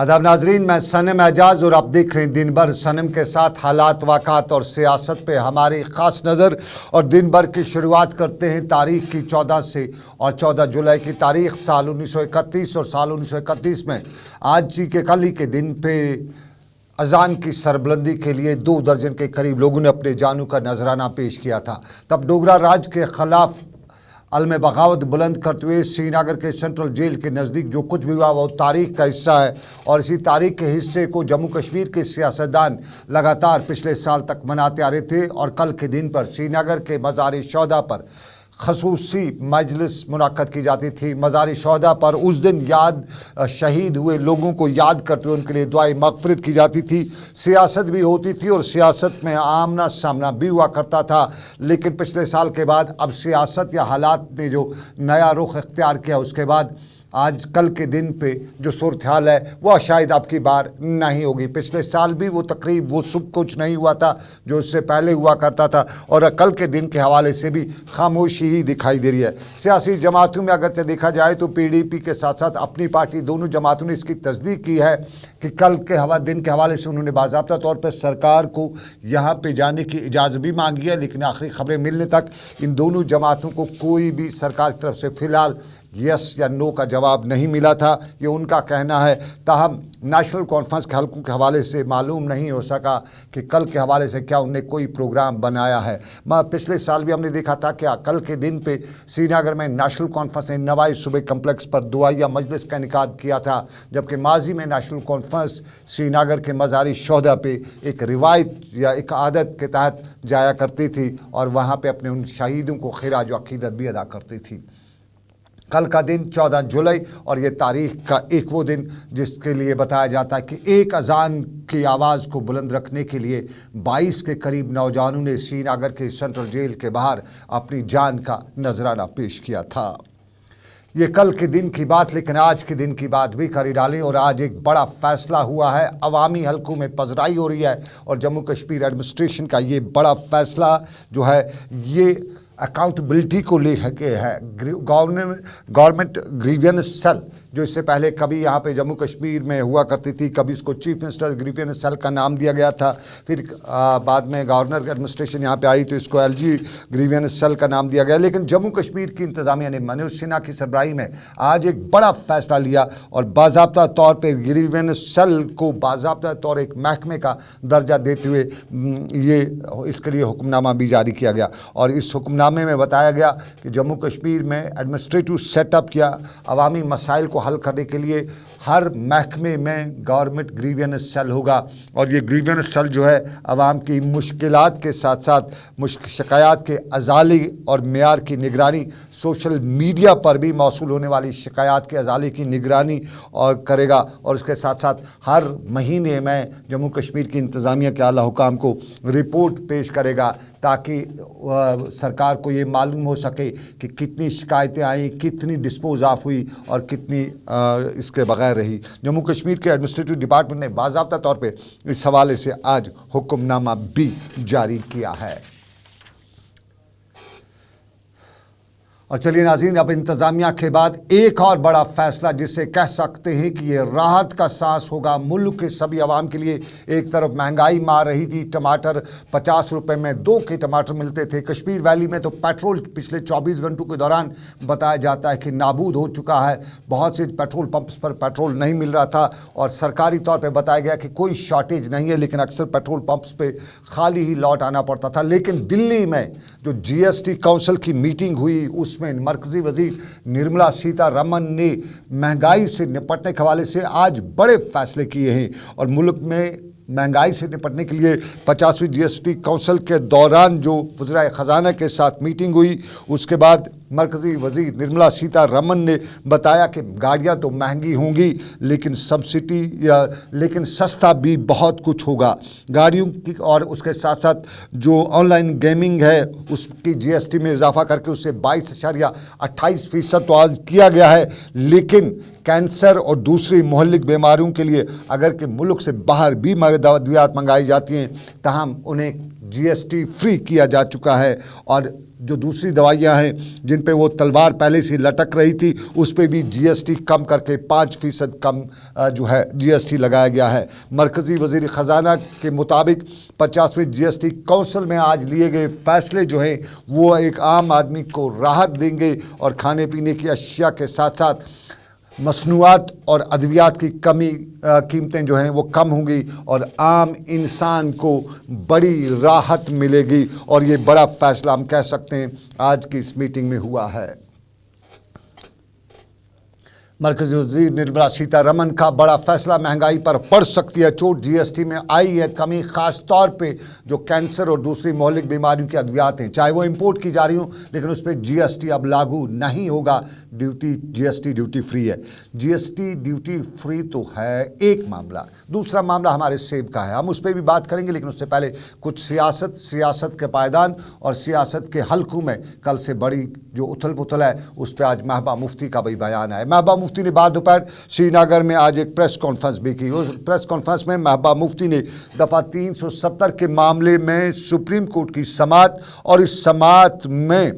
आदाब नाजरीन, मैं सनम एजाज और आप देख रहे हैं दिन भर सनम के साथ हालात वाक़ात और सियासत पे हमारी ख़ास नज़र। और दिन भर की शुरुआत करते हैं तारीख़ की 14 से, और 14 जुलाई की तारीख़ साल 1931। और साल 1931 में आज के कल ही के दिन पे अजान की सरबलंदी के लिए 2 दर्जन के करीब लोगों ने अपने जानों का नजराना पेश किया था। तब डोगरा राज के ख़िलाफ़ अलम बगावत बुलंद करते हुए श्रीनगर के सेंट्रल जेल के नज़दीक जो कुछ भी हुआ वो तारीख़ का हिस्सा है। और इसी तारीख़ के हिस्से को जम्मू कश्मीर के सियासतदान लगातार पिछले साल तक मनाते आ रहे थे। और कल के दिन पर श्रीनगर के मज़ार शोहदा पर खसूसी मजलिस मुनक़्क़द की जाती थी। मज़ार शोहदा पर उस दिन शहीद हुए लोगों को याद करते हुए उनके लिए दुआए मग़फ़िरत की जाती थी। सियासत भी होती थी और सियासत में आमना सामना भी हुआ करता था। लेकिन पिछले साल के बाद अब सियासत या हालात ने जो नया रुख इख्तियार किया, उसके बाद आज कल के दिन पे जो सूरत हाल है वह शायद अब की बार नहीं होगी। पिछले साल भी वो तकरीब वो सब कुछ नहीं हुआ था जो उससे पहले हुआ करता था, और कल के दिन के हवाले से भी खामोशी ही दिखाई दे रही है। सियासी जमातों में अगर से देखा जाए तो PDP के साथ साथ अपनी पार्टी दोनों जमातों ने इसकी तस्दीक की है कि कल के दिन के हवाले से उन्होंने बाज़ाब्ता तौर पर सरकार को यहाँ पर जाने की इजाज़त भी मांगी है। लेकिन आखिरी खबरें मिलने तक इन दोनों जमातों को कोई भी सरकार की तरफ से फ़िलहाल यस या नो का जवाब नहीं मिला था, ये उनका कहना है। ताहम नेशनल कॉन्फ्रेंस के हलकों के हवाले से मालूम नहीं हो सका कि कल के हवाले से क्या उन्हें कोई प्रोग्राम बनाया है। पिछले साल भी हमने देखा था कि कल के दिन पे श्रीनगर में नेशनल कॉन्फ्रेंस ने नवाई सूबे कम्प्लेक्स पर दुआया मजलिस का इनेकाद किया था, जबकि माजी में नेशनल कॉन्फ्रेंस श्रीनगर के मज़ारी शोहदा पे एक रिवायत या एक आदत के तहत जाया करती थी और वहाँ पर अपने उन शहीदों को खिराज व अक़ीदत भी अदा करती थी। कल का दिन 14 जुलाई और ये तारीख़ का एक वो दिन जिसके लिए बताया जाता है कि एक अजान की आवाज़ को बुलंद रखने के लिए 22 के करीब नौजवानों ने श्रीनगर के सेंट्रल जेल के बाहर अपनी जान का नजराना पेश किया था। ये कल के दिन की बात, लेकिन आज के दिन की बात भी करी डालें। और आज एक बड़ा फ़ैसला हुआ है, अवामी हलकों में पजराई हो रही है और जम्मू कश्मीर एडमिनिस्ट्रेशन का ये बड़ा फ़ैसला जो है ये अकाउंटेबिलिटी को लेके है। गवर्नमेंट ग्रीवियंस सेल जो इससे पहले कभी यहाँ पे जम्मू कश्मीर में हुआ करती थी, कभी इसको चीफ मिनिस्टर ग्रीवियंस सेल का नाम दिया गया था, फिर बाद में गवर्नर एडमिनिस्ट्रेशन यहाँ पे आई तो इसको LG ग्रीवियंस सेल का नाम दिया गया। लेकिन जम्मू कश्मीर की इंतज़ामिया ने मनोज सिन्हा की सरबराही में आज एक बड़ा फ़ैसला लिया और बाज़ाब्ता तौर पर ग्रीवियंस सेल को बाज़ाब्ता तौर एक महकमे का दर्जा देते हुए ये इसके लिए हुक्मनामा भी जारी किया गया। और इस हुक्मनामे में बताया गया कि जम्मू कश्मीर में एडमिनिस्ट्रेटिव सेटअप किया, अवामी मसाइल को हल करने के लिए हर महकमे में गवर्नमेंट ग्रीवियंस सेल होगा। और ये ग्रीवियंस सेल जो है आवाम की मुश्किलात के साथ साथ शिकायत के अजाली और मेयार की निगरानी, सोशल मीडिया पर भी मौसूल होने वाली शिकायत के अजाली की निगरानी और करेगा। और उसके साथ साथ हर महीने में जम्मू कश्मीर की इंतज़ामिया के आला हुकाम को रिपोर्ट पेश करेगा ताकि सरकार को ये मालूम हो सके कि कितनी शिकायतें आई, कितनी डिस्पोज ऑफ हुई और कितनी इसके बगैर रही। जम्मू कश्मीर के एडमिनिस्ट्रेटिव डिपार्टमेंट ने बाज़ाब्ता तौर पे इस हवाले से आज हुक्मनामा भी जारी किया है। और चलिए नाज़रीन, अब इंतज़ामिया के बाद एक और बड़ा फ़ैसला जिसे कह सकते हैं कि ये राहत का सांस होगा मुल्क के सभी आवाम के लिए। एक तरफ महंगाई मार रही थी, टमाटर 50 रुपये में 2 के टमाटर मिलते थे। कश्मीर वैली में तो पेट्रोल पिछले 24 घंटों के दौरान बताया जाता है कि नाबूद हो चुका है। बहुत से पेट्रोल पंप्स पर पेट्रोल नहीं मिल रहा था और सरकारी तौर पर बताया गया कि कोई शॉर्टेज नहीं है, लेकिन अक्सर पेट्रोल पंप्स पर खाली ही लौट आना पड़ता था। लेकिन दिल्ली में जो GST काउंसिल की मीटिंग हुई उसमें मरकजी वजीर निर्मला सीतारमन ने महंगाई से निपटने के हवाले से आज बड़े फैसले किए हैं। और मुल्क में महंगाई से निपटने के लिए 50वीं GST काउंसिल के दौरान जो वज़ीर ख़जाना के साथ मीटिंग हुई उसके बाद मरकज़ी वज़ीर निर्मला सीतारमन ने बताया कि गाड़ियां तो महंगी होंगी लेकिन लेकिन सस्ता भी बहुत कुछ होगा गाड़ियों की। और उसके साथ साथ जो ऑनलाइन गेमिंग है उसकी GST में इजाफा करके उसे 22.28% तो आज किया गया है। लेकिन कैंसर और दूसरी मुहल्लिक बीमारियों के लिए अगर कि मुल्क से बाहर भी अद्वियात मंगाई जाती हैं तहम उन्हें GST फ्री किया जा चुका है। और जो दूसरी दवाइयां हैं जिन पे वो तलवार पहले से लटक रही थी, उस पे भी जीएसटी कम करके 5% कम जो है जीएसटी लगाया गया है। मरकज़ी वज़ीर ख़जाना के मुताबिक 50वें जीएसटी काउंसिल में आज लिए गए फैसले जो हैं वो एक आम आदमी को राहत देंगे और खाने पीने की अशिया के साथ साथ मसनूआत और अद्वियात की कीमतें जो हैं वो कम होंगी और आम इंसान को बड़ी राहत मिलेगी। और ये बड़ा फैसला हम कह सकते हैं आज की इस मीटिंग में हुआ है। मरकज़ी वज़ीर निर्मला सीतारमण का बड़ा फैसला, महंगाई पर पड़ सकती है चोट, जीएसटी में आई है कमी, ख़ास तौर पे जो कैंसर और दूसरी मौलिक बीमारियों की अद्वियात हैं, चाहे वो इंपोर्ट की जा रही हो, लेकिन उस पर जीएसटी अब लागू नहीं होगा। जीएसटी ड्यूटी फ्री है। जीएसटी ड्यूटी फ्री तो है एक मामला, दूसरा मामला हमारे सेब का है, हम उस पर भी बात करेंगे, लेकिन उससे पहले कुछ सियासत के पायदान और सियासत के हल्कों में कल से बड़ी जो उथल पुथल है उस पर आज महबूबा मुफ्ती का भी बयान है। महबूबा मुफ्ती ने बाद दोपहर श्रीनगर में आज एक प्रेस कॉन्फ्रेंस भी की। उस प्रेस कॉन्फ्रेंस में महबूबा मुफ्ती ने दफ़ा 370 के मामले में सुप्रीम कोर्ट की समाअत और इस समाअत में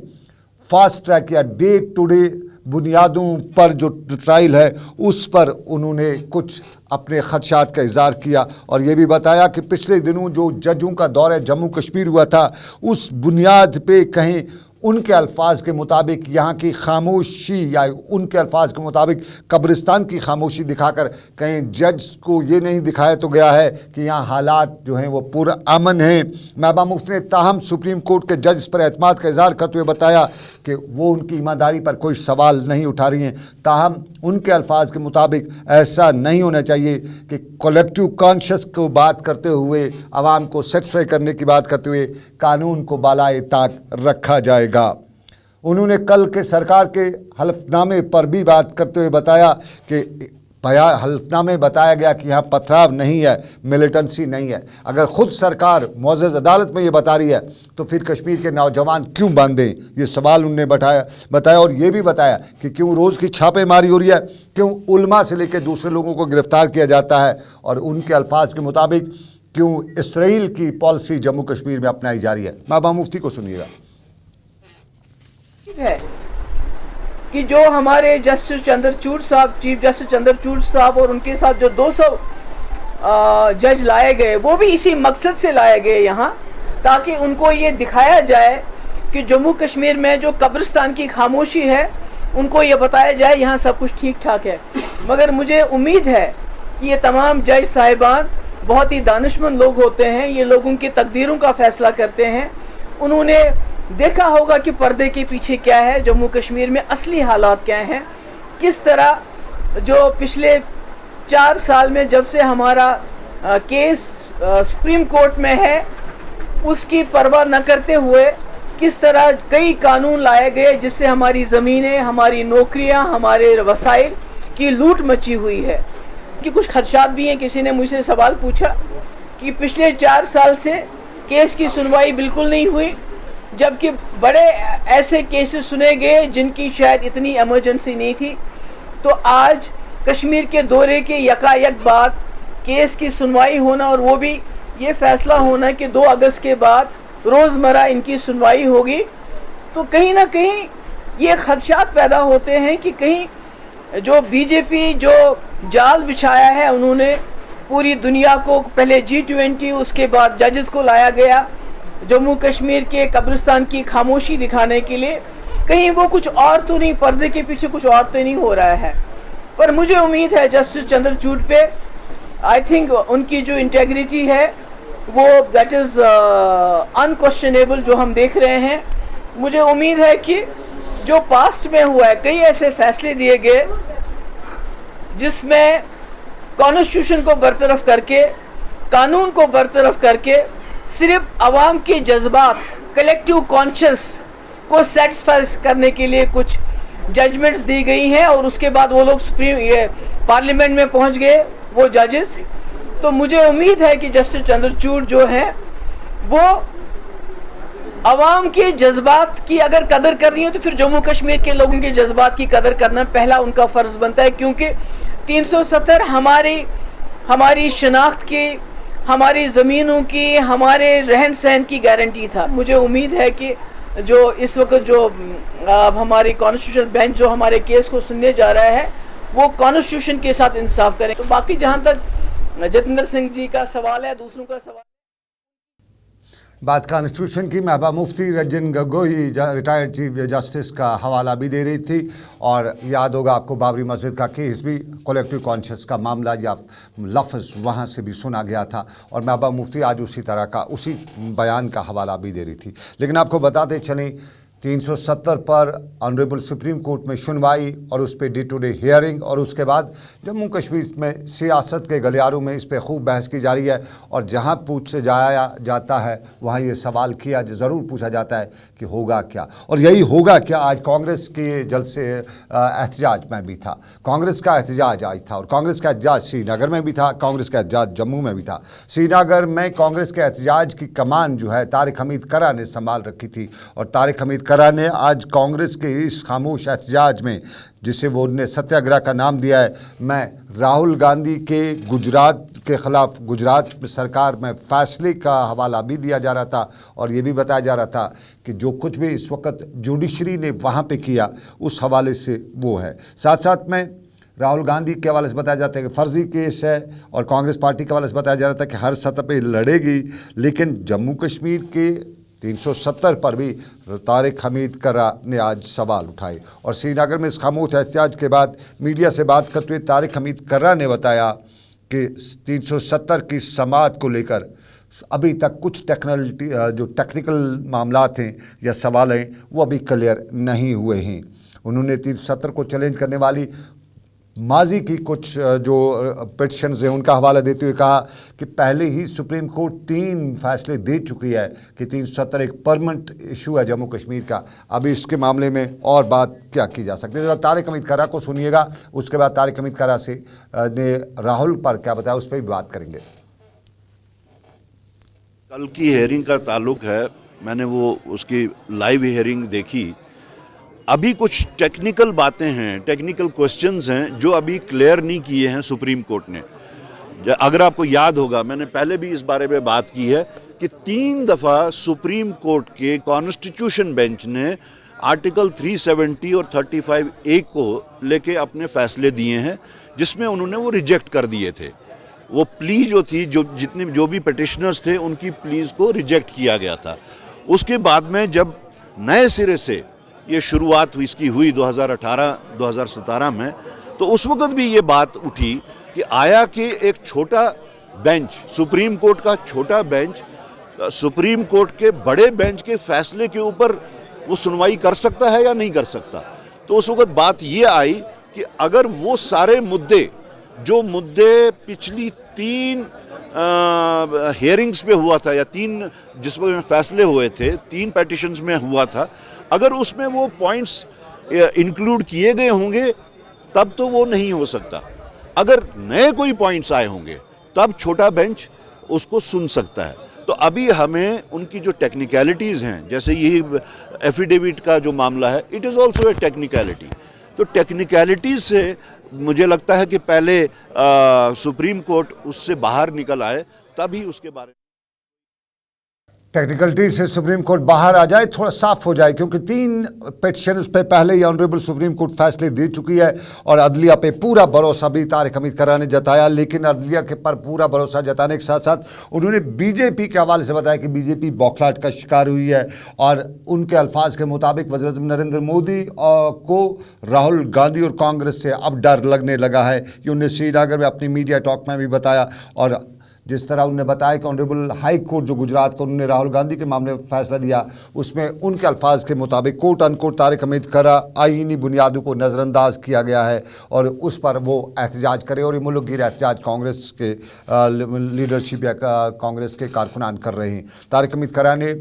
फास्ट ट्रैक या डे टू डे बुनियादों पर जो ट्रायल है उस पर उन्होंने कुछ अपने खदशात का इज़हार किया और ये भी बताया कि पिछले दिनों जो जजों का दौरा जम्मू कश्मीर हुआ था उस बुनियाद पे कहीं उनके अल्फाज के मुताबिक यहाँ की खामोशी या उनके अल्फाज के मुताबिक कब्रिस्तान की खामोशी दिखाकर कहीं जज को ये नहीं दिखाया तो गया है कि यहाँ हालात जो हैं वो पूरा अमन हैं। महबूबा मुफ्ती ने ताहम सुप्रीम कोर्ट के जज पर एतमाद का इज़हार करते हुए बताया कि वो उनकी ईमानदारी पर कोई सवाल नहीं उठा रही हैं, ताहम उनके अल्फाज के मुताबिक ऐसा नहीं होना चाहिए कि कलेक्टिव कॉन्शियस को बात करते हुए आवाम को सेटिस्फाई करने की बात करते हुए कानून को बालाए ताक रखा जाएगा। उन्होंने कल के सरकार के हल्फनामे पर भी बात करते हुए बताया कि हल्फनामे बताया गया कि यहाँ पथराव नहीं है, मिलिटेंसी नहीं है। अगर ख़ुद सरकार मुअज़्ज़ज़ अदालत में ये बता रही है तो फिर कश्मीर के नौजवान क्यों बांधें, ये सवाल उन्होंने बताया और ये भी बताया कि क्यों रोज़ की छापेमारी हो रही है, क्यों उलमा से लेकर दूसरे लोगों को गिरफ़्तार किया जाता है और उनके अल्फाज के मुताबिक क्यों इसराइल की पॉलिसी जम्मू कश्मीर में अपनाई जा रही है। महबूबा मुफ्ती को सुनिएगा। है कि जो हमारे जस्टिस चंद्रचूड़ साहब, चीफ जस्टिस चंद्रचूड़ साहब और उनके साथ जो 200 जज लाए गए वो भी इसी मकसद से लाए गए यहाँ, ताकि उनको ये दिखाया जाए कि जम्मू कश्मीर में जो कब्रिस्तान की खामोशी है उनको ये बताया जाए यहाँ सब कुछ ठीक ठाक है। मगर मुझे उम्मीद है कि ये तमाम जज साहिबान बहुत ही दानिशमंद लोग होते हैं, ये लोगों की तकदीरों का फैसला करते हैं। उन्होंने देखा होगा कि पर्दे के पीछे क्या है, जम्मू कश्मीर में असली हालात क्या हैं, किस तरह जो पिछले 4 साल में जब से हमारा केस सुप्रीम कोर्ट में है उसकी परवाह न करते हुए किस तरह कई कानून लाए गए जिससे हमारी ज़मीनें, हमारी नौकरियां, हमारे वसाइल की लूट मची हुई है। कि कुछ खदशात भी हैं। किसी ने मुझसे सवाल पूछा कि पिछले 4 साल से केस की सुनवाई बिल्कुल नहीं हुई, जबकि बड़े ऐसे केसेस सुने गए जिनकी शायद इतनी इमरजेंसी नहीं थी। तो आज कश्मीर के दौरे के यकायक बाद केस की सुनवाई होना और वो भी ये फैसला होना कि 2 अगस्त के बाद रोज़मर्रा इनकी सुनवाई होगी, तो कहीं ना कहीं ये खदशात पैदा होते हैं कि कहीं जो बीजेपी जो जाल बिछाया है उन्होंने पूरी दुनिया को, पहले G20 उसके बाद जजेस को लाया गया जम्मू कश्मीर के कब्रिस्तान की खामोशी दिखाने के लिए, कहीं वो कुछ और तो नहीं, पर्दे के पीछे कुछ और तो नहीं हो रहा है। पर मुझे उम्मीद है जस्टिस चंद्रचूड़ पे, आई थिंक उनकी जो इंटेग्रिटी है वो दैट इज़ अनक्वेश्चनेबल जो हम देख रहे हैं। मुझे उम्मीद है कि जो पास्ट में हुआ है, कई ऐसे फैसले दिए गए जिसमें कॉन्स्टिट्यूशन को बरतरफ करके, कानून को बरतरफ करके सिर्फ आवाम के जज्बात, कलेक्टिव कॉन्शियस को सेटिस्फाई करने के लिए कुछ जजमेंट्स दी गई हैं और उसके बाद वो लोग पार्लियामेंट में पहुंच गए वो जजेस। तो मुझे उम्मीद है कि जस्टिस चंद्रचूड़ जो है वो आवाम के जज्बात की अगर कदर कर रही है तो फिर जम्मू कश्मीर के लोगों के जज्बात की कदर करना पहला उनका फ़र्ज़ बनता है, क्योंकि 370 हमारी शनाख्त की, हमारी ज़मीनों की, हमारे रहन सहन की गारंटी था। मुझे उम्मीद है कि जो इस वक्त जो हमारी कॉन्स्टिट्यूशन बेंच जो हमारे केस को सुनने जा रहा है वो कॉन्स्टिट्यूशन के साथ इंसाफ करें। तो बाकी जहाँ तक जतिंदर सिंह जी का सवाल है, दूसरों का सवाल, बात कॉन्स्टिट्यूशन की Mehbooba Mufti Ranjan Gogoi retired chief justice का हवाला भी दे रही थी। और याद होगा आपको बाबरी मस्जिद का केस भी कलेक्टिव कॉन्शियस का मामला या लफ्ज़ वहाँ से भी सुना गया था और महबूबा मुफ्ती आज उसी तरह का उसी बयान का हवाला भी दे रही थी। लेकिन आपको बताते चलें 370 पर ऑनरेबल सुप्रीम कोर्ट में सुनवाई और उस per day to day hearing और उसके बाद जम्मू कश्मीर में सियासत के गलियारों में इस पर खूब बहस की जा रही है। और जहां पूछ से जाया जाता है वहां ये सवाल किया ज़रूर पूछा जाता है कि होगा क्या, और यही होगा क्या आज कांग्रेस के जलसे एहतजाज में भी था। कांग्रेस का एहतजाज आज था और कांग्रेस का एहतजाज श्रीनगर में भी था, कांग्रेस का एहतजाज जम्मू में भी था। श्रीनगर में कांग्रेस के एहतजाज की कमान जो है तारिक हमीद करा ने संभाल रखी थी और तारिक हमीद करा ने आज कांग्रेस के इस खामोश एहतजाज में, जिसे वो ने सत्याग्रह का नाम दिया है, मैं राहुल गांधी के गुजरात के ख़िलाफ़ गुजरात सरकार में फ़ैसले का हवाला भी दिया जा रहा था और ये भी बताया जा रहा था कि जो कुछ भी इस वक्त जुडिशरी ने वहाँ पे किया उस हवाले से वो है। साथ साथ में राहुल गांधी के हवाले से बताया जाता है कि फ़र्जी केस है और कांग्रेस पार्टी के हवाले से बताया जा रहा था कि हर सतह पे लड़ेगी। लेकिन जम्मू कश्मीर के 370 पर भी तारिक हमीद करा ने आज सवाल उठाए और श्रीनगर में इस खामोश एहतजाज के बाद मीडिया से बात करते हुए तारिक हमीद करा ने बताया कि 370 की समाअत को लेकर अभी तक कुछ टेक्निकल मामला हैं या सवाल हैं वो अभी क्लियर नहीं हुए हैं। उन्होंने 370 को चैलेंज करने वाली माजी की कुछ जो पिटिशन्स हैं उनका हवाला देते हुए कहा कि पहले ही सुप्रीम कोर्ट 3 फैसले दे चुकी है कि 370 एक परमानेंट इशू है जम्मू कश्मीर का। अभी इसके मामले में और बात क्या की जा सकती है, तारिक हमीद करा को सुनिएगा, उसके बाद तारिक हमीद करा से ने राहुल पर क्या बताया उस पर भी बात करेंगे। कल की हेयरिंग का ताल्लुक है, मैंने वो उसकी लाइव हेयरिंग देखी। अभी कुछ टेक्निकल बातें हैं, टेक्निकल क्वेश्चंस हैं जो अभी क्लियर नहीं किए हैं सुप्रीम कोर्ट ने। अगर आपको याद होगा मैंने पहले भी इस बारे में बात की है कि 3 दफ़ा सुप्रीम कोर्ट के कॉन्स्टिट्यूशन बेंच ने आर्टिकल 370 और 35A को लेके अपने फैसले दिए हैं जिसमें उन्होंने वो रिजेक्ट कर दिए थे। वो प्ली जो थी जो भी पिटिशनर्स थे उनकी प्लीज को रिजेक्ट किया गया था। उसके बाद में जब नए सिरे से ये शुरुआत इसकी हुई 2018-2017 में, तो उस वक्त भी ये बात उठी कि आया कि एक छोटा बेंच, सुप्रीम कोर्ट का छोटा बेंच, सुप्रीम कोर्ट के बड़े बेंच के फैसले के ऊपर वो सुनवाई कर सकता है या नहीं कर सकता। तो उस वक्त बात ये आई कि अगर वो सारे मुद्दे जो मुद्दे पिछली 3 हियरिंग्स में हुआ था या 3 जिसमें फैसले हुए थे, 3 पिटिशंस में हुआ था, अगर उसमें वो पॉइंट्स इंक्लूड किए गए होंगे तब तो वो नहीं हो सकता। अगर नए कोई पॉइंट्स आए होंगे तब छोटा बेंच उसको सुन सकता है। तो अभी हमें उनकी जो टेक्निकलिटीज़ हैं, जैसे यही एफिडेविट का जो मामला है, it is also a technicality. तो टेक्निकलिटीज़ से मुझे लगता है कि पहले सुप्रीम कोर्ट उससे बाहर निकल आए तभी उसके बारे में टेक्निकलिटी से सुप्रीम कोर्ट बाहर आ जाए, थोड़ा साफ हो जाए, क्योंकि 3 पिटिशन उस पर पहले ही ऑनरेबल सुप्रीम कोर्ट फैसले दे चुकी है और अदलिया पे पूरा भरोसा भी तारिक हमीद करा ने जताया। लेकिन अदलिया के पर पूरा भरोसा जताने के साथ साथ उन्होंने बीजेपी के हवाले से बताया कि बीजेपी बौखलाहट का शिकार हुई है और उनके अल्फाज के मुताबिक वज़ीर-ए-आज़म नरेंद्र मोदी को राहुल गांधी और कांग्रेस से अब डर लगने लगा है। ये उन्होंने श्रीनगर में अपनी मीडिया टॉक में भी बताया और जिस तरह उन्होंने बताया कि ऑनरेबल हाई कोर्ट जो गुजरात को उन्होंने राहुल गांधी के मामले में फैसला दिया, उसमें उनके अल्फाज के मुताबिक कोर्ट अनकोर्ट तारिक हमीद करा आईनी बुनियादों को नज़रअंदाज किया गया है और उस पर वो एहतजाज करे और ये मुल्क गिर एहतजाज कांग्रेस के लीडरशिप या कांग्रेस के कारकुनान कर रहे हैं। तारिक हमीद करा ने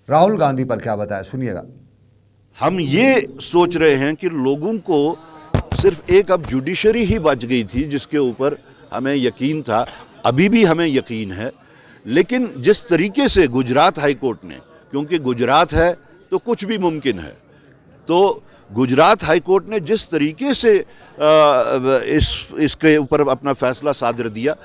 राहुल गांधी पर क्या बताया, सुनिएगा। हम ये सोच रहे हैं कि लोगों को सिर्फ एक अब जुडिशरी ही बच गई थी जिसके ऊपर हमें यकीन था, अभी भी हमें यकीन है। लेकिन जिस तरीके से गुजरात हाई कोर्ट ने, क्योंकि गुजरात है तो कुछ भी मुमकिन है, तो गुजरात हाई कोर्ट ने जिस तरीके से इसके ऊपर अपना फैसला सादर दिया,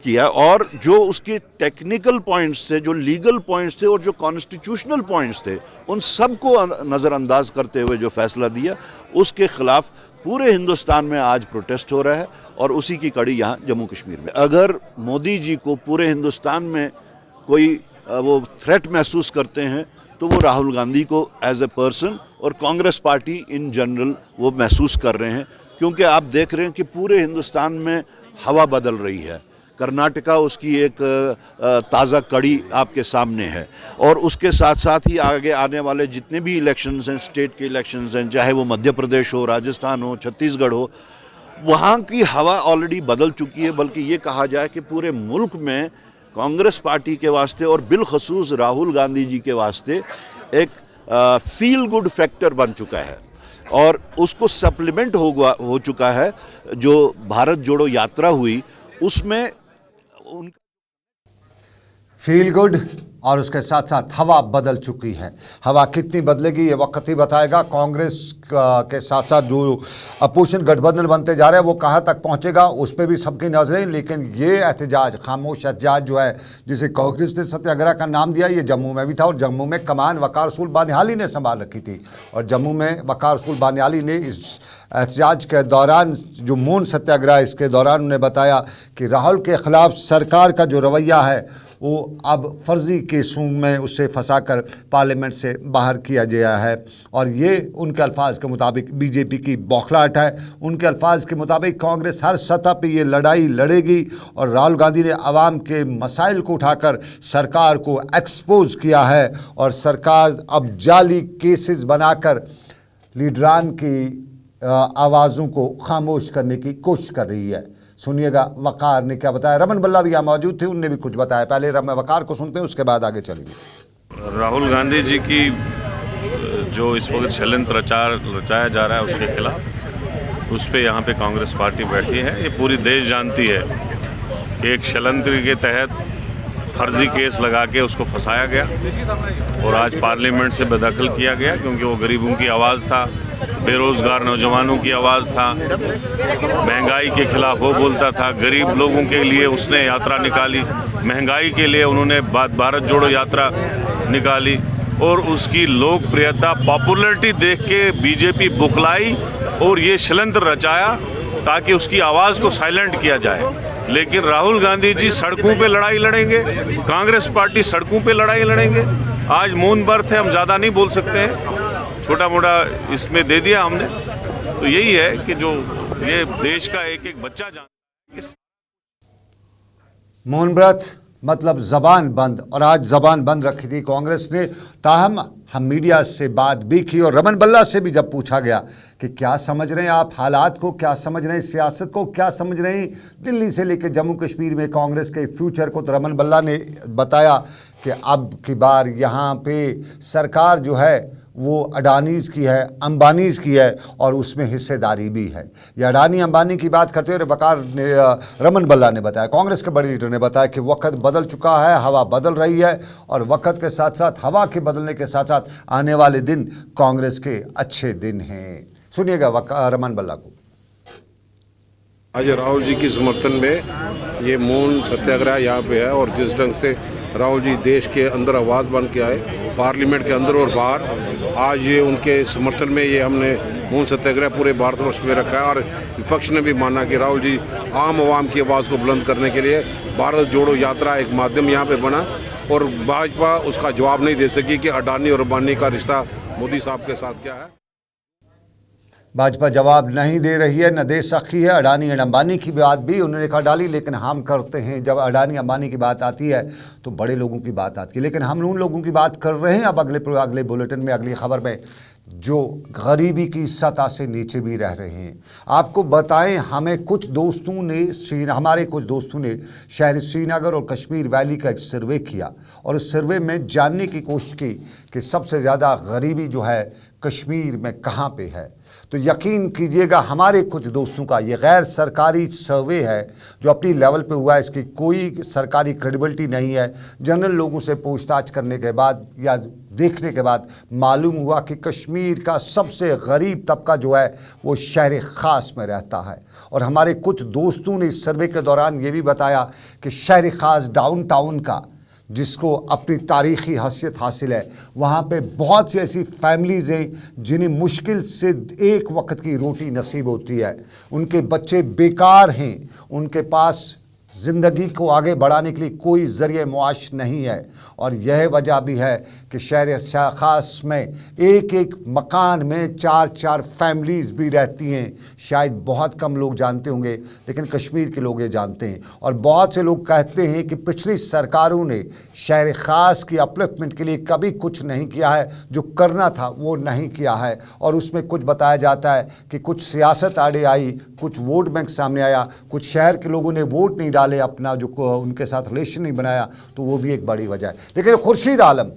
किया, और जो उसके टेक्निकल पॉइंट्स थे, जो लीगल पॉइंट्स थे और जो कॉन्स्टिट्यूशनल पॉइंट्स थे, उन सब को नज़रअंदाज करते हुए जो फैसला दिया, उसके खिलाफ पूरे हिंदुस्तान में आज प्रोटेस्ट हो रहा है, और उसी की कड़ी यहाँ जम्मू कश्मीर में। अगर मोदी जी को पूरे हिंदुस्तान में कोई वो थ्रेट महसूस करते हैं तो वो राहुल गांधी को एज ए पर्सन और कांग्रेस पार्टी इन जनरल वो महसूस कर रहे हैं, क्योंकि आप देख रहे हैं कि पूरे हिंदुस्तान में हवा बदल रही है। कर्नाटका उसकी एक ताज़ा कड़ी आपके सामने है, और उसके साथ साथ ही आगे आने वाले जितने भी इलेक्शंस हैं, स्टेट के इलेक्शंस हैं, चाहे वो मध्य प्रदेश हो, राजस्थान हो, छत्तीसगढ़ हो, वहाँ की हवा ऑलरेडी बदल चुकी है। बल्कि ये कहा जाए कि पूरे मुल्क में कांग्रेस पार्टी के वास्ते और बिलखसूस राहुल गांधी जी के वास्ते एक फील गुड फैक्टर बन चुका है, और उसको सप्लीमेंट हो चुका है। जो भारत जोड़ो यात्रा हुई उसमें फील गुड और उसके साथ साथ हवा बदल चुकी है। हवा कितनी बदलेगी ये वक्त ही बताएगा। कांग्रेस के साथ साथ जो अपोजिशन गठबंधन बनते जा रहे हैं वो कहाँ तक पहुँचेगा उस पर भी सबकी नजरें। लेकिन ये एहतजाज, खामोश एहतजाज जो है, जिसे कांग्रेस ने सत्याग्रह का नाम दिया, ये जम्मू में भी था, और जम्मू में कमान वकार रसूल बानिहाली ने संभाल रखी थी, और जम्मू में वकार रसूल बानिहाली ने इस एहतजाज के दौरान, जो मौन सत्याग्रह, इसके दौरान उन्हें बताया कि राहुल के खिलाफ सरकार का जो रवैया है वो अब फर्जी केसों में उसे फंसाकर पार्लियामेंट से बाहर किया गया है, और ये उनके अल्फाज के मुताबिक बीजेपी की बौखलाहट है। उनके अल्फाज के मुताबिक कांग्रेस हर सतह पे ये लड़ाई लड़ेगी, और राहुल गांधी ने आवाम के मसाइल को उठाकर सरकार को एक्सपोज किया है, और सरकार अब जाली केसेस बनाकर लीडरान की आवाज़ों को खामोश करने की कोशिश कर रही है। सुनिएगा वकार ने क्या बताया। रमन बल्ला भी यहाँ मौजूद थे, उनने भी कुछ बताया। पहले वकार को सुनते हैं, उसके बाद आगे चलेंगे। राहुल गांधी जी की जो इस वक्त षड्यंत्र रचाया जा रहा है उसके खिलाफ, उस पर यहाँ पे कांग्रेस पार्टी बैठी है। ये पूरी देश जानती है कि एक षड्यंत्र के तहत फर्जी केस लगा के उसको फंसाया गया, और आज पार्लियामेंट से बेदखल किया गया, क्योंकि वो गरीबों की आवाज़ था, बेरोज़गार नौजवानों की आवाज़ था, महंगाई के खिलाफ वो बोलता था, गरीब लोगों के लिए उसने यात्रा निकाली, महंगाई के लिए उन्होंने भारत जोड़ो यात्रा निकाली, और उसकी लोकप्रियता, पॉपुलैरिटी देख के बीजेपी बुखलाई और ये षड्यंत्र रचाया ताकि उसकी आवाज़ को साइलेंट किया जाए। लेकिन राहुल गांधी जी सड़कों पे लड़ाई लड़ेंगे, कांग्रेस पार्टी सड़कों पे लड़ाई लड़ेंगे। आज मौन बर्थ है, हम ज़्यादा नहीं बोल सकते हैं, छोटा मोटा इसमें दे दिया हमने। तो यही है कि जो ये देश का एक एक बच्चा जान। मौन व्रत मतलब जबान बंद, और आज जबान बंद रखी थी कांग्रेस ने। ताहम हम मीडिया से बात भी की, और रमन बल्ला से भी जब पूछा गया कि क्या समझ रहे हैं आप हालात को, क्या समझ रहे हैं सियासत को, क्या समझ रहे हैं दिल्ली से लेकर जम्मू कश्मीर में कांग्रेस के फ्यूचर को, तो रमन बल्ला ने बताया कि अब की बार यहाँ पे सरकार जो है वो अडानीज़ की है, अंबानीज़ की है, और उसमें हिस्सेदारी भी है। ये अडानी अंबानी की बात करते हुए वकार ने, रमन बल्ला ने बताया, कांग्रेस के बड़े लीडर ने बताया कि वक्त बदल चुका है, हवा बदल रही है, और वक्त के साथ साथ, हवा के बदलने के साथ साथ आने वाले दिन कांग्रेस के अच्छे दिन हैं। सुनिएगा रमन बल्ला को। आज राहुल जी के समर्थन में ये मौन सत्याग्रह यहाँ पे है, और जिस ढंग से राहुल जी देश के अंदर आवाज़ बन के आए, पार्लियामेंट के अंदर और बाहर, आज ये उनके समर्थन में ये हमने मौन सत्याग्रह पूरे भारतवर्ष में रखा है। और विपक्ष ने भी माना कि राहुल जी आम आवाम की आवाज़ को बुलंद करने के लिए भारत जोड़ो यात्रा एक माध्यम यहाँ पे बना, और भाजपा उसका जवाब नहीं दे सकी कि अडानी और अंबानी का रिश्ता मोदी साहब के साथ क्या है। भाजपा जवाब नहीं दे रही है, न दे सकी है। अडानी और अंबानी की बात भी उन्होंने कहा डाली, लेकिन हम करते हैं जब अडानी अंबानी की बात आती है तो बड़े लोगों की बात आती है। लेकिन हम उन लोगों की बात कर रहे हैं अब अगले बुलेटिन में, अगली खबर में, जो गरीबी की सतह से नीचे भी रह रहे हैं। आपको बताएं, हमारे कुछ दोस्तों ने शहर श्रीनगर और कश्मीर वैली का एक सर्वे किया, और उस सर्वे में जानने की कोशिश की कि सबसे ज़्यादा गरीबी जो है कश्मीर में कहाँ पे है। तो यकीन कीजिएगा हमारे कुछ दोस्तों का ये गैर सरकारी सर्वे है जो अपनी लेवल पे हुआ है, इसकी कोई सरकारी क्रेडिबिलिटी नहीं है। जनरल लोगों से पूछताछ करने के बाद या देखने के बाद मालूम हुआ कि कश्मीर का सबसे गरीब तबका जो है वो शहर ख़ास में रहता है। और हमारे कुछ दोस्तों ने इस सर्वे के दौरान ये भी बताया कि शहर ख़ास डाउनटाउन का, जिसको अपनी तारीख़ी हैसियत हासिल है, वहाँ पे बहुत सी ऐसी फैमिलीज़ हैं जिन्हें मुश्किल से एक वक्त की रोटी नसीब होती है। उनके बच्चे बेकार हैं, उनके पास ज़िंदगी को आगे बढ़ाने के लिए कोई ज़रिए मुआश नहीं है। और यह वजह भी है कि शहर ख़ास में एक एक मकान में 4-4 फैमिलीज़ भी रहती हैं। शायद बहुत कम लोग जानते होंगे, लेकिन कश्मीर के लोग ये जानते हैं। और बहुत से लोग कहते हैं कि पिछली सरकारों ने शहर ख़ास की अपलिफ्टमेंट के लिए कभी कुछ नहीं किया है, जो करना था वो नहीं किया है। और उसमें कुछ बताया जाता है कि कुछ सियासत आड़े आई, कुछ वोट बैंक सामने आया, कुछ शहर के लोगों ने वोट नहीं डाले, अपना जो उनके साथ रिलेशन नहीं बनाया, तो वो भी एक बड़ी वजह है। लेकिन खुर्शीद आलम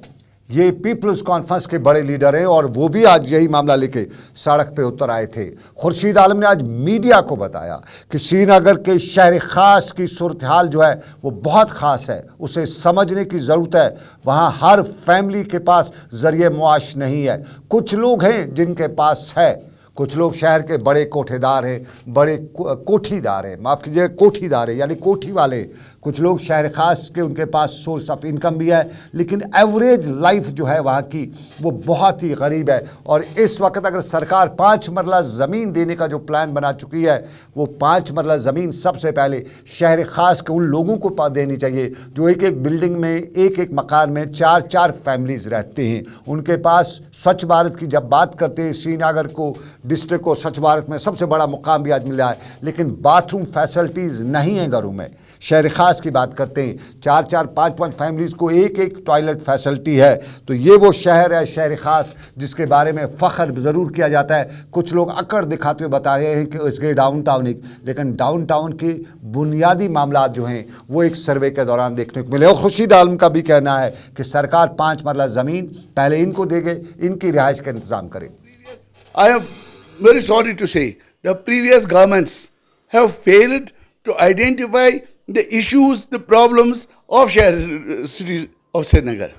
ये पीपल्स कॉन्फ्रेंस के बड़े लीडर हैं और वो भी आज यही मामला लेके सड़क पे उतर आए थे। खुर्शीद आलम ने आज मीडिया को बताया कि श्रीनगर के शहर ख़ास की सूरत हाल जो है वो बहुत ख़ास है, उसे समझने की ज़रूरत है। वहाँ हर फैमिली के पास ज़रिए मुआश नहीं है। कुछ लोग हैं जिनके पास है, कुछ लोग शहर के बड़े कोठेदार हैं, बड़े कोठीदार हैं, माफ़ कीजिए कोठीदार हैं यानी कोठी वाले। कुछ लोग शहर ख़ास के उनके पास सोर्स ऑफ इनकम भी है, लेकिन एवरेज लाइफ जो है वहाँ की वो बहुत ही गरीब है। और इस वक्त अगर सरकार 5 मरला ज़मीन देने का जो प्लान बना चुकी है, वो 5 मरला ज़मीन सबसे पहले शहर ख़ास के उन लोगों को देनी चाहिए जो एक एक बिल्डिंग में, एक एक मकान में 4-4 फैमिलीज़ रहते हैं। उनके पास स्वच्छ भारत की जब बात करते हैं, श्रीनगर को, डिस्ट्रिक्ट को स्वच्छ भारत में सबसे बड़ा मुकाम भी आज मिला है, लेकिन बाथरूम फैसिलिटीज़ नहीं हैं घरों में। शहर ख़ास की बात करते हैं, 4-4, 5-5 फैमिलीज़ को एक एक टॉयलेट फैसिलिटी है। तो ये वो शहर है शहर ख़ास जिसके बारे में फ़ख्र ज़रूर किया जाता है। कुछ लोग अकड़ दिखाते हुए बता रहे हैं कि इसके डाउनटाउन, लेकिन डाउनटाउन के बुनियादी मामला जो हैं वो एक सर्वे के दौरान देखने को मिले। और खुर्शीद आलम का भी कहना है कि सरकार 5 मरला ज़मीन पहले इनको देगे, इनकी रिहाइश का इंतज़ाम करे। I am very sorry to say the previous governments have failed to identify the issues, the problems of city of Srinagar.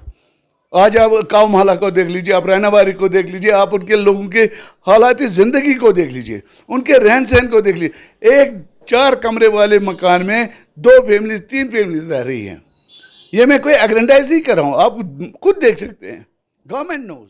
आज आप काव महला को देख लीजिए, आप रहनाबारी को देख लीजिए, आप उनके लोगों के हालात ज़िंदगी को देख लीजिए, उनके रहन सहन को देख लीजिए। एक 4 कमरे वाले मकान में 2 फैमिलीज 3 फैमिलीज रह रही हैं। ये मैं कोई एग्रेंडाइज नहीं कर रहा हूँ, आप खुद देख सकते हैं, गवर्नमेंट नोज।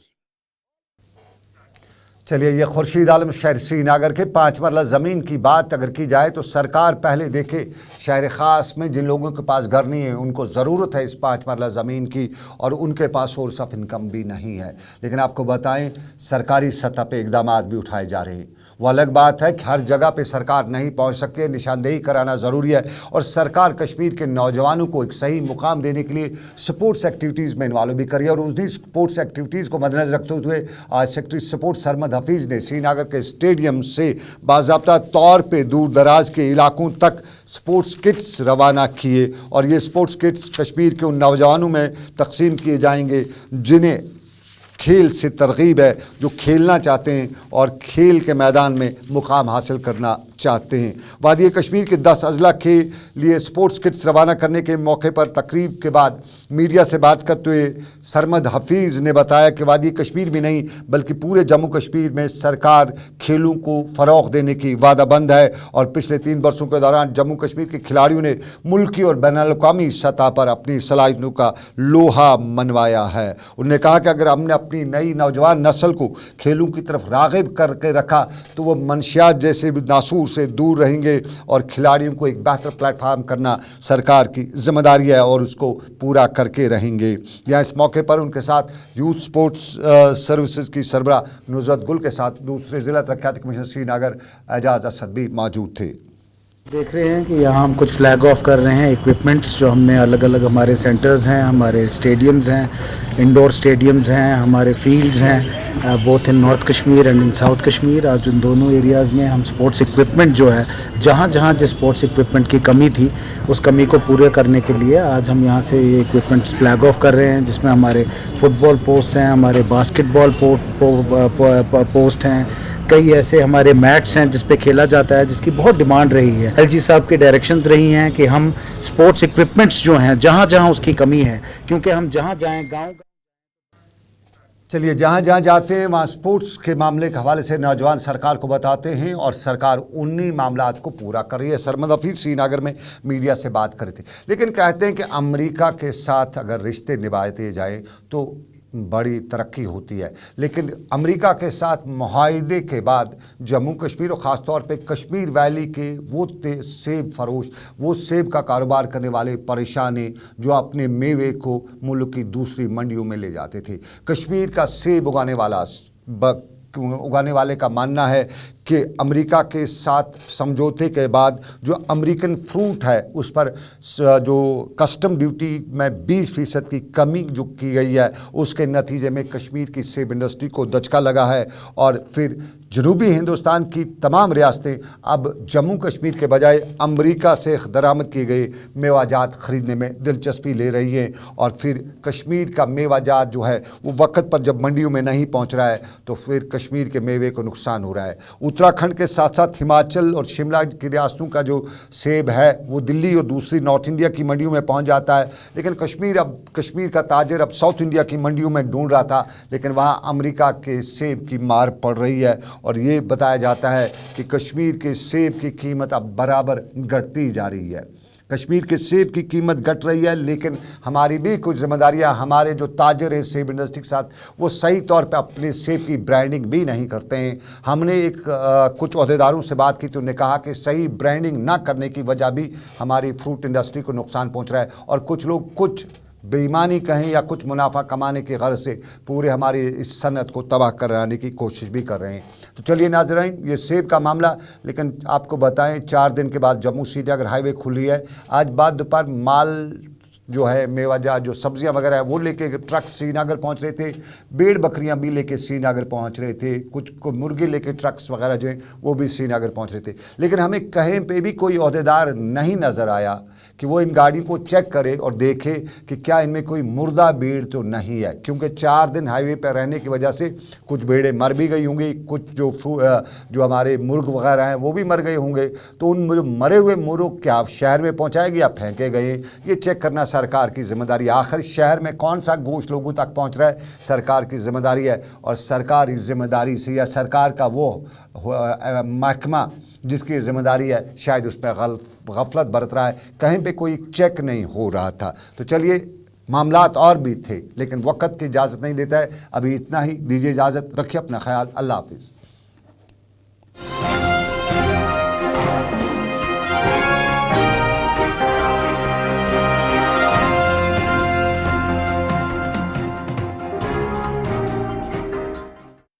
चलिए, ये खुर्शीद आलम शहर श्रीनगर के 5 मरला ज़मीन की बात अगर की जाए तो सरकार पहले देखे शहर ख़ास में जिन लोगों के पास घर नहीं है, उनको ज़रूरत है इस 5 मरला ज़मीन की और उनके पास सोर्स ऑफ इनकम भी नहीं है। लेकिन आपको बताएं, सरकारी सतह पे इक़दाम भी उठाए जा रहे हैं। वो अलग बात है कि हर जगह पे सरकार नहीं पहुंच सकती है, निशानदेही कराना ज़रूरी है। और सरकार कश्मीर के नौजवानों को एक सही मुकाम देने के लिए स्पोर्ट्स एक्टिविटीज़ में इन्वॉल्व भी करी है। और उस दिन स्पोर्ट्स एक्टिविटीज़ को मद्देनज़र रखते हुए आज सेक्रेटरी स्पोर्ट्स सरमद हफीज़ ने श्रीनगर के स्टेडियम से बाज़ाब्ता तौर पे दूर दराज के इलाकों तक स्पोर्ट्स किट्स रवाना किए। और ये स्पोर्ट्स किट्स कश्मीर के उन नौजवानों में तकसीम किए जाएंगे जिन्हें खेल से तरगीब है, जो खेलना चाहते हैं और खेल के मैदान में मुकाम हासिल करना चाहते हैं। वादी कश्मीर के 10 अजला के लिए स्पोर्ट्स किट्स रवाना करने के मौके पर तकरीब के बाद मीडिया से बात करते हुए सरमद हफीज़ ने बताया कि वादी कश्मीर भी नहीं बल्कि पूरे जम्मू कश्मीर में सरकार खेलों को फ़रोग़ देने की वादाबंद है। और पिछले 3 वर्षों के दौरान जम्मू कश्मीर के खिलाड़ियों ने मुल्की और बैनुल-अक़वामी सतह पर अपनी सलाहियतों का लोहा मनवाया है। उन्होंने कहा कि अगर हमने अपनी नई नौजवान नस्ल को खेलों की तरफ राग़िब करके रखा तो वो मंशियात जैसे नासूर से दूर रहेंगे और खिलाड़ियों को एक बेहतर प्लेटफार्म करना सरकार की जिम्मेदारी है और उसको पूरा करके रहेंगे। यहाँ इस मौके पर उनके साथ यूथ स्पोर्ट्स सर्विसेज की सरबराह नुज़रत गुल के साथ दूसरे ज़िला तरक्याती कमीशनर श्रीनगर एजाज असद भी मौजूद थे। देख रहे हैं कि यहाँ हम कुछ फ्लैग ऑफ कर रहे हैं इक्विपमेंट्स जो हमने अलग अलग, हमारे सेंटर्स हैं, हमारे स्टेडियम्स हैं, इंडोर स्टेडियम्स हैं, हमारे फील्ड्स हैं, both in north Kashmir and in south Kashmir. आज उन दोनों एरियाज़ में हम स्पोर्ट्स इक्विपमेंट जो है, जहाँ जहाँ जिस स्पोर्ट्स इक्विपमेंट की कमी थी उस कमी को पूरे करने के लिए आज हम यहाँ से ये इक्विपमेंट्स फ्लैग ऑफ कर रहे हैं, जिसमें हमारे फुटबॉल पोस्ट हैं, हमारे बास्केटबॉल पोस्ट हैं, कई ऐसे हमारे मैट्स हैं जिस पे खेला जाता है, जिसकी बहुत डिमांड रही है। एलजी साहब के डायरेक्शंस रही हैं कि हम स्पोर्ट्स इक्विपमेंट्स जो हैं जहाँ जहाँ उसकी कमी है, क्योंकि हम जहाँ जाएँ गाँव चलिए, जहाँ जहाँ जाते हैं वहाँ स्पोर्ट्स के मामले के हवाले से नौजवान सरकार को बताते हैं और सरकार उन्हीं मामलात को पूरा कर रही है। सरमद हफीज़ श्रीनगर में मीडिया से बात कर रहे थे, लेकिन कहते हैं कि अमेरिका के साथ अगर रिश्ते निभाते जाए तो बड़ी तरक्की होती है, लेकिन अमेरिका के साथ मुआहदे के बाद जम्मू कश्मीर और ख़ास तौर पे कश्मीर वैली के वो सेब फरोश, वो सेब का कारोबार करने वाले परेशान हैं जो अपने मेवे को मुल्क की दूसरी मंडियों में ले जाते थे। कश्मीर का सेब उगाने वाले का मानना है कि अमेरिका के साथ समझौते के बाद जो अमेरिकन फ्रूट है उस पर जो कस्टम ड्यूटी में 20% की कमी जो की गई है, उसके नतीजे में कश्मीर की सेब इंडस्ट्री को दचका लगा है और फिर जनूबी हिंदुस्तान की तमाम रियासतें अब जम्मू कश्मीर के बजाय अमेरिका से दरामद किए गए मेवाजात ख़रीदने में दिलचस्पी ले रही हैं और फिर कश्मीर का मेवाजात जो है वो वक्त पर जब मंडियों में नहीं पहुंच रहा है तो फिर कश्मीर के मेवे को नुकसान हो रहा है। उत्तराखंड के साथ साथ हिमाचल और शिमला की रियासतों का जो सेब है वो दिल्ली और दूसरी नॉर्थ इंडिया की मंडियों में पहुंच जाता है, लेकिन कश्मीर का ताजर अब साउथ इंडिया की मंडियों में ढूंढ रहा था, लेकिन वहाँ अमेरिका के सेब की मार पड़ रही है और ये बताया जाता है कि कश्मीर के सेब की कीमत अब बराबर घटती जा रही है। कश्मीर के सेब की कीमत घट रही है, लेकिन हमारी भी कुछ जिम्मेदारियां, हमारे जो ताजर हैं सेब इंडस्ट्री के साथ, वो सही तौर पे अपने सेब की ब्रांडिंग भी नहीं करते हैं। हमने कुछ अहदेदारों से बात की तो उन्होंने कहा कि सही ब्रांडिंग ना करने की वजह भी हमारी फ्रूट इंडस्ट्री को नुकसान पहुंच रहा है और कुछ लोग कुछ बेईमानी कहें या कुछ मुनाफा कमाने की गर्ज से पूरे हमारी इस सनत को तबाह कराने की कोशिश भी कर रहे हैं। तो चलिए नाज़रीन, ये सेब का मामला, लेकिन आपको बताएं 4 दिन के बाद जम्मू श्रीनगर हाईवे खुली है। आज बाद दोपहर माल जो है मेवाजात जो सब्जियां वगैरह है वो लेके ट्रक श्रीनगर पहुंच रहे थे, भेड़ बकरियां भी लेके श्रीनगर पहुंच रहे थे, कुछ मुर्गे लेके ट्रक्स वगैरह जो हैं वो भी श्रीनगर पहुंच रहे थे, लेकिन हमें कहीं पे भी कोई ओहदेदार नहीं नज़र आया कि वो इन गाड़ियों को चेक करे और देखे कि क्या इनमें कोई मुर्दा भेड़ तो नहीं है, क्योंकि 4 दिन हाईवे पर रहने की वजह से कुछ भेड़ें मर भी गई होंगी, कुछ जो हमारे मुर्ग वगैरह हैं वो भी मर गए होंगे। तो उन जो मरे हुए मुर्ग क्या शहर में पहुँचाए गए या फेंके गए, ये चेक करना सरकार की जिम्मेदारी। आखिर शहर में कौन सा गोश्त लोगों तक पहुंच रहा है, सरकार की जिम्मेदारी है और सरकार इस जिम्मेदारी से या सरकार का वो महकमा जिसकी जिम्मेदारी है शायद उस पर गफलत बरत रहा है, कहीं पे कोई चेक नहीं हो रहा था। तो चलिए, मामलात और भी थे लेकिन वक्त की इजाज़त नहीं देता है। अभी इतना ही, दीजिए इजाज़त, रखिए अपना ख्याल, अल्लाह हाफिज़।